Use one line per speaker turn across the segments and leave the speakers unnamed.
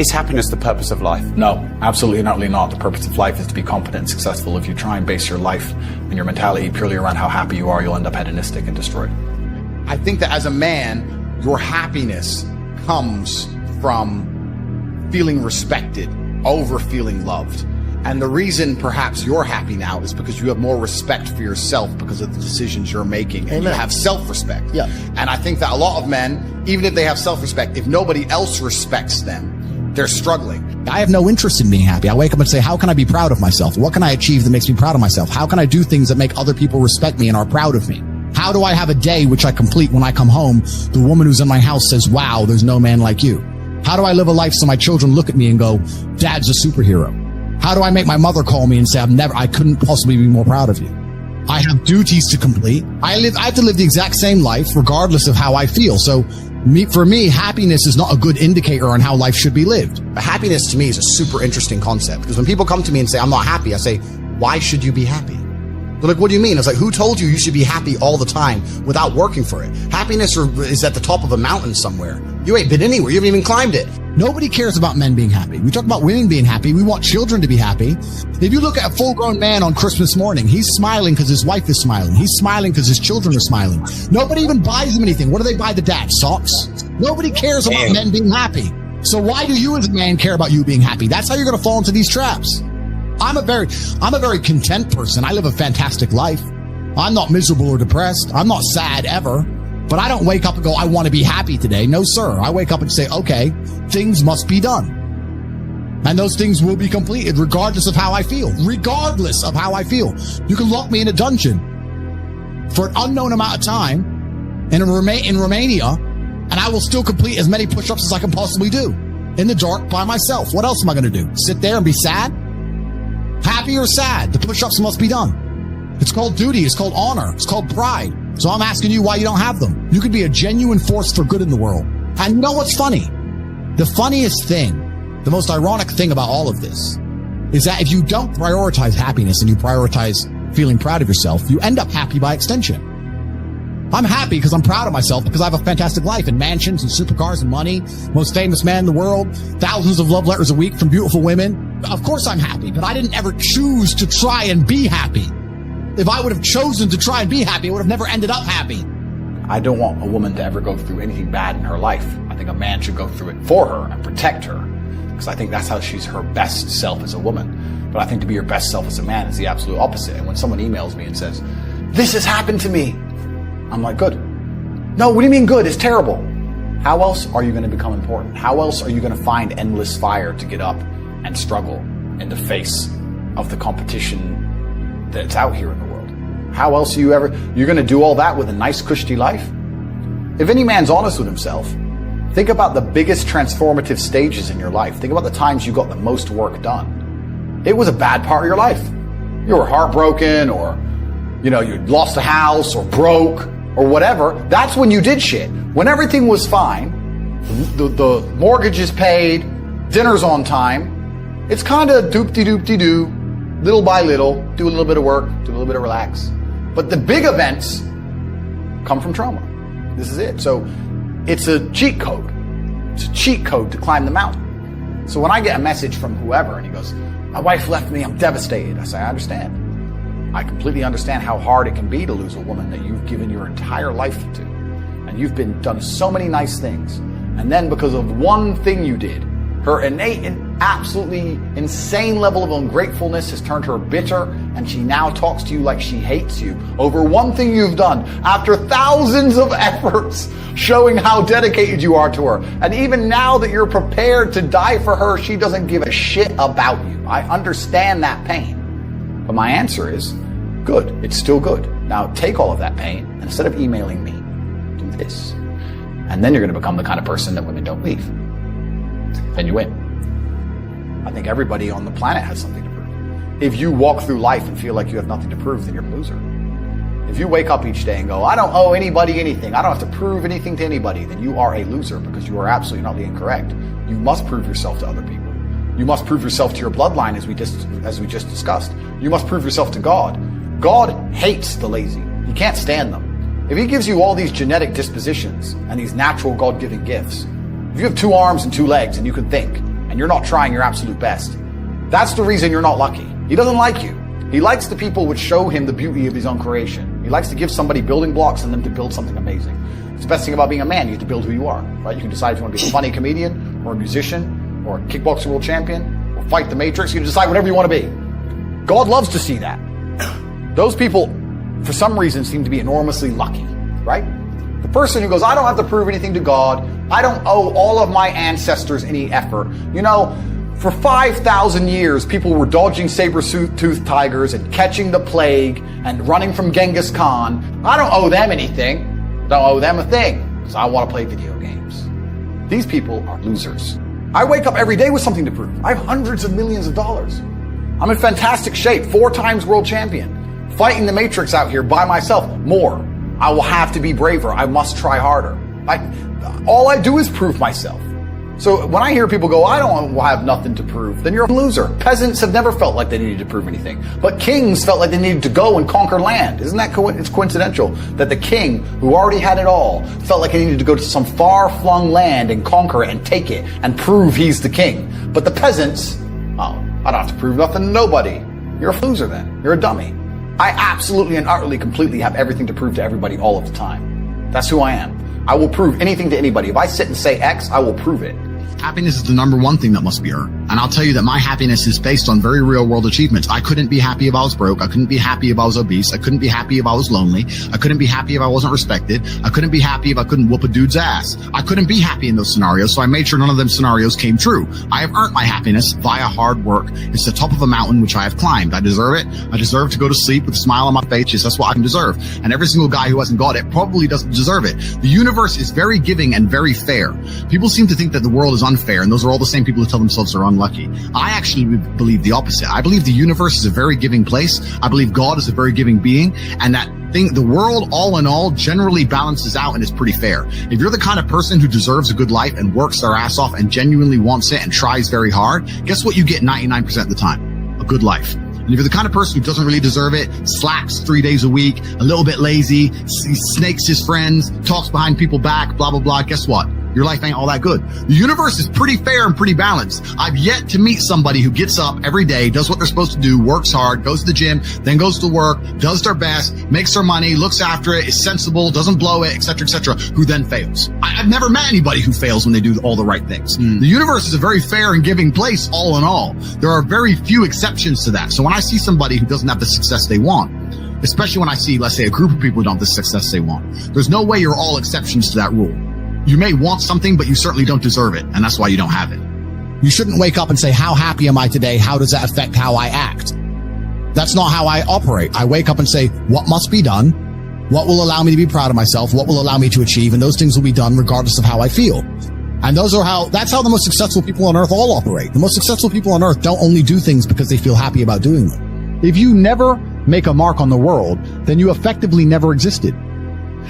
Is happiness the purpose of life?
No, absolutely and utterly not. The purpose of life is to be competent and successful. If you try and base your life and your mentality purely around how happy you are, you'll end up hedonistic and destroyed.
I think that as a man, your happiness comes from feeling respected over feeling loved. And the reason perhaps you're happy now is because you have more respect for yourself because of the decisions you're making. And you have self-respect.
Yeah.
And I think that a lot of men, even if they have self-respect, if nobody else respects them, they're struggling.
I have no interest in being happy. I wake up and say, how can I be proud of myself? What can I achieve that makes me proud of myself? How can I do things that make other people respect me and are proud of me? How do I have a day which I complete when I come home? The woman who's in my house says, wow, there's no man like you. How do I live a life so my children look at me and go, Dad's a superhero? How do I make my mother call me and say, I couldn't possibly be more proud of you? I have duties to complete. I have to live the exact same life regardless of how I feel. So for me, happiness is not a good indicator on how life should be lived.
But happiness to me is a super interesting concept, because when people come to me and say, I'm not happy, I say, why should you be happy? They're like, what do you mean? I was like, who told you should be happy all the time without working for it? Happiness is at the top of a mountain somewhere. You ain't been anywhere. You haven't even climbed it.
Nobody cares about men being happy. We talk about women being happy. We want children to be happy. If you look at a full-grown man on Christmas morning, he's smiling because his wife is smiling. He's smiling because his children are smiling. Nobody even buys him anything. What do they buy the dad? Socks? Nobody cares about men being happy. So why do you as a man care about you being happy? That's how you're going to fall into these traps. I'm a very content person. I live a fantastic life. I'm not miserable or depressed. I'm not sad ever. But I don't wake up and go, I want to be happy today. No, sir. I wake up and say, okay, things must be done. And those things will be completed regardless of how I feel. Regardless of how I feel. You can lock me in a dungeon for an unknown amount of time in Romania, and I will still complete as many push-ups as I can possibly do in the dark by myself. What else am I going to do? Sit there and be sad? Happy or sad? The push-ups must be done. It's called duty. It's called honor. It's called pride. So I'm asking you why you don't have them. You could be a genuine force for good in the world. And you know what's funny? The funniest thing, the most ironic thing about all of this is that if you don't prioritize happiness and you prioritize feeling proud of yourself, you end up happy by extension. I'm happy because I'm proud of myself because I have a fantastic life and mansions and supercars and money, most famous man in the world, thousands of love letters a week from beautiful women. Of course I'm happy, but I didn't ever choose to try and be happy. If I would have chosen to try and be happy, I would have never ended up happy.
I don't want a woman to ever go through anything bad in her life. I think a man should go through it for her and protect her, because I think that's how she's her best self as a woman. But I think to be your best self as a man is the absolute opposite. And when someone emails me and says, this has happened to me, I'm like, good. No, what do you mean good? It's terrible. How else are you going to become important? How else are you going to find endless fire to get up and struggle in the face of the competition that's out here in the world? How else are you're going to do all that with a nice cushy life? If any man's honest with himself, think about the biggest transformative stages in your life. Think about the times you got the most work done. It was a bad part of your life. You were heartbroken, or you lost a house, or broke, or whatever. That's when you did shit. When everything was fine, the mortgage is paid, dinner's on time, it's kind of doop-de-doop-de-doo. Little by little, do a little bit of work, do a little bit of relax. But the big events come from trauma. This is it. So it's a cheat code. It's a cheat code to climb the mountain. So when I get a message from whoever and he goes, my wife left me, I'm devastated. I say, I understand. I completely understand how hard it can be to lose a woman that you've given your entire life to. And you've done so many nice things. And then because of one thing you did, her innate and absolutely insane level of ungratefulness has turned her bitter, and she now talks to you like she hates you over one thing you've done after thousands of efforts showing how dedicated you are to her. And even now that you're prepared to die for her, she doesn't give a shit about you. I understand that pain. But my answer is, good. It's still good. Now take all of that pain, and instead of emailing me, do this. And then you're going to become the kind of person that women don't leave. Then you win. I think everybody on the planet has something to prove. If you walk through life and feel like you have nothing to prove, then you're a loser. If you wake up each day and go, I don't owe anybody anything, I don't have to prove anything to anybody, then you are a loser, because you are absolutely not incorrect. You must prove yourself to other people. You must prove yourself to your bloodline, as we just discussed. You must prove yourself to God. God hates the lazy. He can't stand them. If he gives you all these genetic dispositions and these natural God-given gifts, if you have 2 arms and 2 legs and you can think, and you're not trying your absolute best, that's the reason you're not lucky. He doesn't like you. He likes the people which show him the beauty of his own creation. He likes to give somebody building blocks and them to build something amazing. It's the best thing about being a man. You get to build who you are, right? You can decide if you want to be a funny comedian or a musician or a kickboxing world champion or fight the Matrix. You can decide whatever you want to be. God loves to see that. Those people, for some reason, seem to be enormously lucky, right? The person who goes, I don't have to prove anything to God. I don't owe all of my ancestors any effort. You know, for 5,000 years, people were dodging saber-toothed tigers and catching the plague and running from Genghis Khan. I don't owe them anything. Don't owe them a thing because I want to play video games. These people are losers. I wake up every day with something to prove. I have hundreds of millions of dollars. I'm in fantastic shape, 4 times world champion. Fighting the Matrix out here by myself. More. I will have to be braver. I must try harder. All I do is prove myself. So when I hear people go, I don't have nothing to prove, then you're a loser. Peasants have never felt like they needed to prove anything. But kings felt like they needed to go and conquer land. Isn't that it's coincidental that the king, who already had it all, felt like he needed to go to some far-flung land and conquer it and take it and prove he's the king. But the peasants, oh, I don't have to prove nothing to nobody. You're a loser then. You're a dummy. I absolutely and utterly, completely have everything to prove to everybody all of the time. That's who I am. I will prove anything to anybody. If I sit and say X, I will prove it.
Happiness is the number one thing that must be earned. And I'll tell you that my happiness is based on very real world achievements. I couldn't be happy if I was broke. I couldn't be happy if I was obese. I couldn't be happy if I was lonely. I couldn't be happy if I wasn't respected. I couldn't be happy if I couldn't whoop a dude's ass. I couldn't be happy in those scenarios, so I made sure none of them scenarios came true. I have earned my happiness via hard work. It's the top of a mountain which I have climbed. I deserve it. I deserve to go to sleep with a smile on my face. Yes, that's what I can deserve. And every single guy who hasn't got it probably doesn't deserve it. The universe is very giving and very fair. People seem to think that the world is unfair, and those are all the same people who tell themselves they're unlucky. I actually believe the opposite. I believe the universe is a very giving place. I believe God is a very giving being, and that thing, the world, all in all, generally balances out and is pretty fair. If you're the kind of person who deserves a good life and works their ass off and genuinely wants it and tries very hard, guess what you get 99% of the time? A good life. And if you're the kind of person who doesn't really deserve it, slacks 3 days a week, a little bit lazy, snakes his friends, talks behind people's back, blah, blah, blah, guess what? Your life ain't all that good. The universe is pretty fair and pretty balanced. I've yet to meet somebody who gets up every day, does what they're supposed to do, works hard, goes to the gym, then goes to work, does their best, makes their money, looks after it, is sensible, doesn't blow it, etc., who then fails. I've never met anybody who fails when they do all the right things. The universe is a very fair and giving place, all in all. There are very few exceptions to that. So when I see somebody who doesn't have the success they want, especially when I see, let's say, a group of people who don't have the success they want, there's no way you're all exceptions to that rule. You may want something, but you certainly don't deserve it, and that's why you don't have it. You shouldn't wake up and say, how happy am I today? How does that affect how I act? That's not how I operate. I wake up and say, what must be done? What will allow me to be proud of myself? What will allow me to achieve? And those things will be done regardless of how I feel. And that's how the most successful people on earth all operate. The most successful people on earth don't only do things because they feel happy about doing them. If you never make a mark on the world, then you effectively never existed.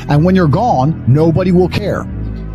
And when you're gone, nobody will care.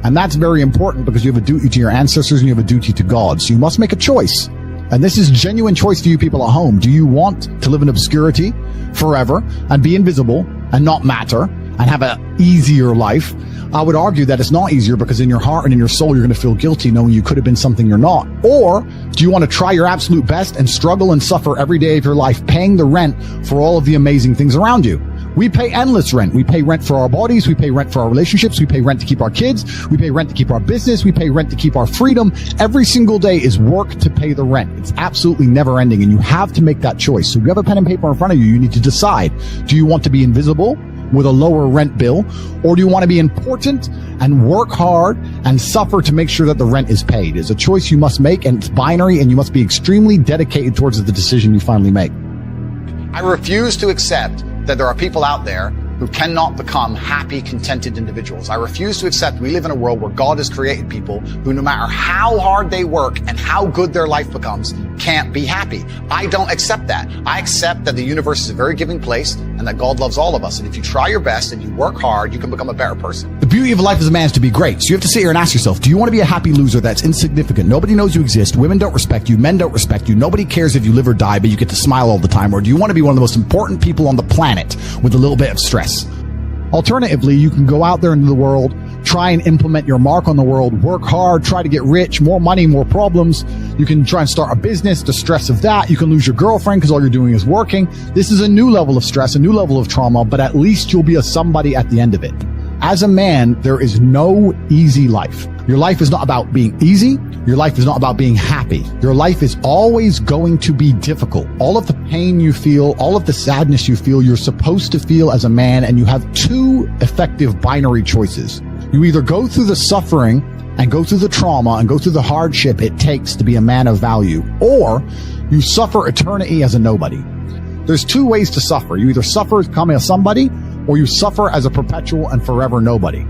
And that's very important because you have a duty to your ancestors and you have a duty to God. So you must make a choice. And this is a genuine choice for you people at home. Do you want to live in obscurity forever and be invisible and not matter and have an easier life? I would argue that it's not easier because in your heart and in your soul, you're going to feel guilty knowing you could have been something you're not. Or do you want to try your absolute best and struggle and suffer every day of your life paying the rent for all of the amazing things around you? We pay endless rent. We pay rent for our bodies. We pay rent for our relationships. We pay rent to keep our kids. We pay rent to keep our business. We pay rent to keep our freedom. Every single day is work to pay the rent. It's absolutely never ending, and you have to make that choice. So if you have a pen and paper in front of you, you need to decide. Do you want to be invisible with a lower rent bill, or do you want to be important and work hard and suffer to make sure that the rent is paid? It's a choice you must make, and it's binary, and you must be extremely dedicated towards the decision you finally make.
I refuse to accept that there are people out there who cannot become happy, contented individuals. I refuse to accept we live in a world where God has created people who, no matter how hard they work and how good their life becomes, can't be happy. I don't accept that. I accept that the universe is a very giving place and that God loves all of us. And if you try your best and you work hard, you can become a better person.
The beauty of life as a man is to be great. So you have to sit here and ask yourself, do you want to be a happy loser that's insignificant? Nobody knows you exist. Women don't respect you. Men don't respect you. Nobody cares if you live or die, but you get to smile all the time. Or do you want to be one of the most important people on the planet with a little bit of stress? Alternatively, you can go out there into the world, try and implement your mark on the world, work hard, try to get rich, more money, more problems. You can try and start a business, the stress of that. You can lose your girlfriend because all you're doing is working. This is a new level of stress, a new level of trauma, but at least you'll be a somebody at the end of it. As a man, there is no easy life. Your life is not about being easy. Your life is not about being happy. Your life is always going to be difficult. All of the pain you feel, all of the sadness you feel, you're supposed to feel as a man, and you have two effective binary choices. You either go through the suffering and go through the trauma and go through the hardship it takes to be a man of value, or you suffer eternity as a nobody. There's two ways to suffer. You either suffer as becoming a somebody, or you suffer as a perpetual and forever nobody.